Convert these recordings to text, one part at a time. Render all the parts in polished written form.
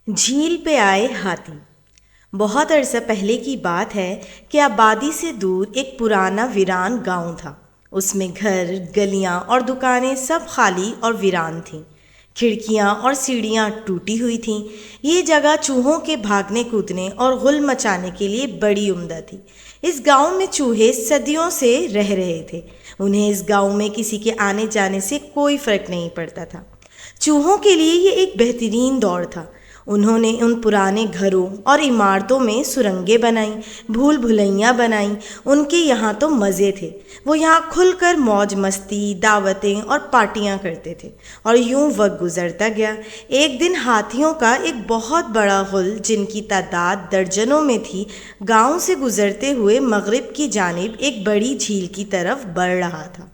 جھیل پہ آئے ہاتھی۔ بہت عرصہ پہلے کی بات ہے کہ آبادی سے دور ایک پرانا ویران گاؤں تھا۔ اس میں گھر، گلیاں اور دکانیں سب خالی اور ویران تھیں۔ کھڑکیاں اور سیڑھیاں ٹوٹی ہوئی تھیں۔ یہ جگہ چوہوں کے بھاگنے کودنے اور غل مچانے کے لیے بڑی عمدہ تھی۔ اس گاؤں میں چوہے صدیوں سے رہ رہے تھے۔ انہیں اس گاؤں میں کسی کے آنے جانے سے کوئی فرق نہیں پڑتا تھا۔ چوہوں کے لیے یہ ایک بہترین دور تھا۔ انہوں نے ان پرانے گھروں اور عمارتوں میں سرنگیں بنائیں، بھول بھلیاں بنائیں۔ ان کے یہاں تو مزے تھے۔ وہ یہاں کھل کر موج مستی، دعوتیں اور پارٹیاں کرتے تھے۔ اور یوں وقت گزرتا گیا۔ ایک دن ہاتھیوں کا ایک بہت بڑا غل، جن کی تعداد درجنوں میں تھی، گاؤں سے گزرتے ہوئے مغرب کی جانب ایک بڑی جھیل کی طرف بڑھ رہا تھا۔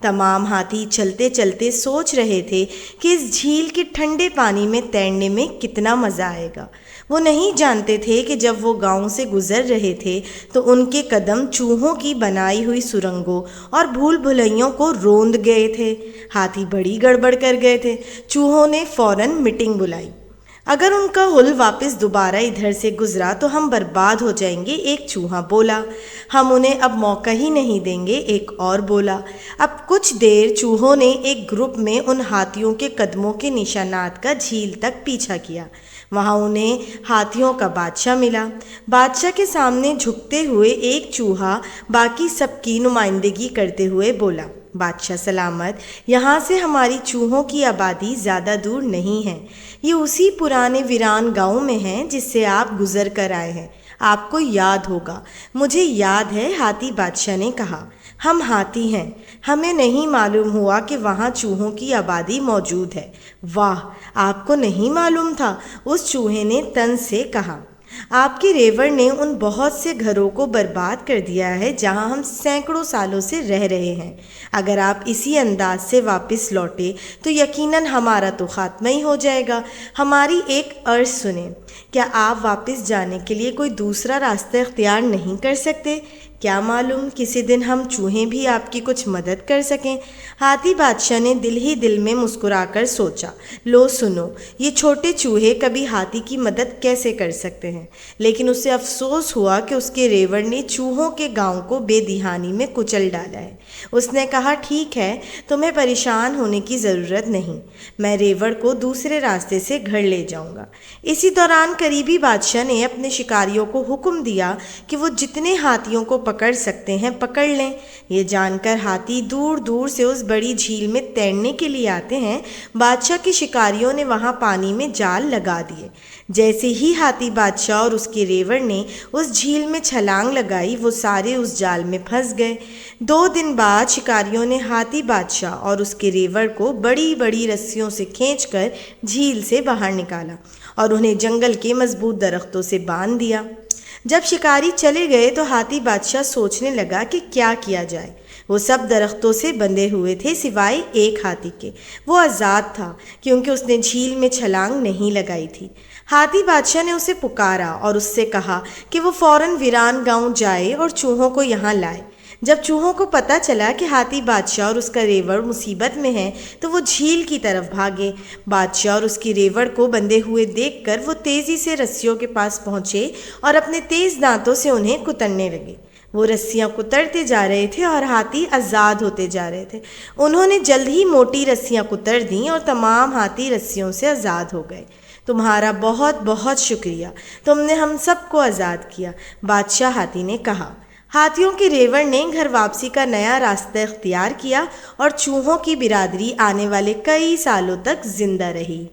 تمام ہاتھی چلتے چلتے سوچ رہے تھے کہ اس جھیل کے ٹھنڈے پانی میں تیرنے میں کتنا مزہ آئے گا۔ وہ نہیں جانتے تھے کہ جب وہ گاؤں سے گزر رہے تھے تو ان کے قدم چوہوں کی بنائی ہوئی سرنگوں اور بھول بھلیوں کو روند گئے تھے۔ ہاتھی بڑی گڑبڑ کر گئے تھے۔ چوہوں نے فوراً میٹنگ بلائی۔ اگر ان کا غل واپس دوبارہ ادھر سے گزرا تو ہم برباد ہو جائیں گے، ایک چوہا بولا۔ ہم انہیں اب موقع ہی نہیں دیں گے، ایک اور بولا۔ اب کچھ دیر چوہوں نے ایک گروپ میں ان ہاتھیوں کے قدموں کے نشانات کا جھیل تک پیچھا کیا۔ وہاں انہیں ہاتھیوں کا بادشاہ ملا۔ بادشاہ کے سامنے جھکتے ہوئے ایک چوہا باقی سب کی نمائندگی کرتے ہوئے بولا، بادشاہ سلامت، یہاں سے ہماری چوہوں کی آبادی زیادہ دور نہیں ہے۔ یہ اسی پرانے ویران گاؤں میں ہیں جس سے آپ گزر کر آئے ہیں۔ آپ کو یاد ہوگا۔ مجھے یاد ہے، ہاتھی بادشاہ نے کہا۔ ہم ہاتھی ہیں، ہمیں نہیں معلوم ہوا کہ وہاں چوہوں کی آبادی موجود ہے۔ واہ، آپ کو نہیں معلوم تھا، اس چوہے نے طنز سے کہا۔ آپ کے ریوڑ نے ان بہت سے گھروں کو برباد کر دیا ہے جہاں ہم سینکڑوں سالوں سے رہ رہے ہیں۔ اگر آپ اسی انداز سے واپس لوٹے تو یقیناً ہمارا تو خاتمہ ہی ہو جائے گا۔ ہماری ایک عرض سنیں، کیا آپ واپس جانے کے لیے کوئی دوسرا راستہ اختیار نہیں کر سکتے؟ کیا معلوم کسی دن ہم چوہے بھی آپ کی کچھ مدد کر سکیں۔ ہاتھی بادشاہ نے دل ہی دل میں مسکرا کر سوچا، لو سنو، یہ چھوٹے چوہے کبھی ہاتھی کی مدد کیسے کر سکتے ہیں؟ لیکن اسے افسوس ہوا کہ اس کے ریوڑ نے چوہوں کے گاؤں کو بے دہانی میں کچل ڈالا ہے۔ اس نے کہا، ٹھیک ہے، تمہیں پریشان ہونے کی ضرورت نہیں، میں ریوڑ کو دوسرے راستے سے گھر لے جاؤں گا۔ اسی دوران قریبی بادشاہ نے اپنے شکاریوں کو حکم دیا کہ وہ جتنے ہاتھیوں کو پکڑ سکتے ہیں پکڑ لیں۔ یہ جان کر ہاتھی دور دور سے اس بڑی جھیل میں تیرنے کے لیے آتے ہیں۔ بادشاہ کے شکاریوں نے وہاں پانی میں جال لگا دیے۔ جیسے ہی ہاتھی بادشاہ اور اس کے ریوڑ نے اس جھیل میں چھلانگ لگائی، وہ سارے اس جال میں پھنس گئے۔ 2 دن بعد شکاریوں نے ہاتھی بادشاہ اور اس کے ریوڑ کو بڑی بڑی رسیوں سے کھینچ کر جھیل سے باہر نکالا اور انہیں جنگل کے مضبوط درختوں سے باندھ دیا۔ جب شکاری چلے گئے تو ہاتھی بادشاہ سوچنے لگا کہ کیا کیا جائے۔ وہ سب درختوں سے بندھے ہوئے تھے سوائے ایک ہاتھی کے۔ وہ آزاد تھا کیونکہ اس نے جھیل میں چھلانگ نہیں لگائی تھی۔ ہاتھی بادشاہ نے اسے پکارا اور اس سے کہا کہ وہ فوراً ویران گاؤں جائے اور چوہوں کو یہاں لائے۔ جب چوہوں کو پتہ چلا کہ ہاتھی بادشاہ اور اس کا ریوڑ مصیبت میں ہیں تو وہ جھیل کی طرف بھاگے۔ بادشاہ اور اس کی ریوڑ کو بندھے ہوئے دیکھ کر وہ تیزی سے رسیوں کے پاس پہنچے اور اپنے تیز دانتوں سے انہیں کترنے لگے۔ وہ رسیاں کترتے جا رہے تھے اور ہاتھی آزاد ہوتے جا رہے تھے۔ انہوں نے جلد ہی موٹی رسیاں کتر دیں اور تمام ہاتھی رسیوں سے آزاد ہو گئے۔ تمہارا بہت بہت شکریہ، تم نے ہم سب کو آزاد کیا، بادشاہ ہاتھی نے کہا۔ ہاتھیوں کے ریوڑ نے گھر واپسی کا نیا راستہ اختیار کیا اور چوہوں کی برادری آنے والے کئی سالوں تک زندہ رہی۔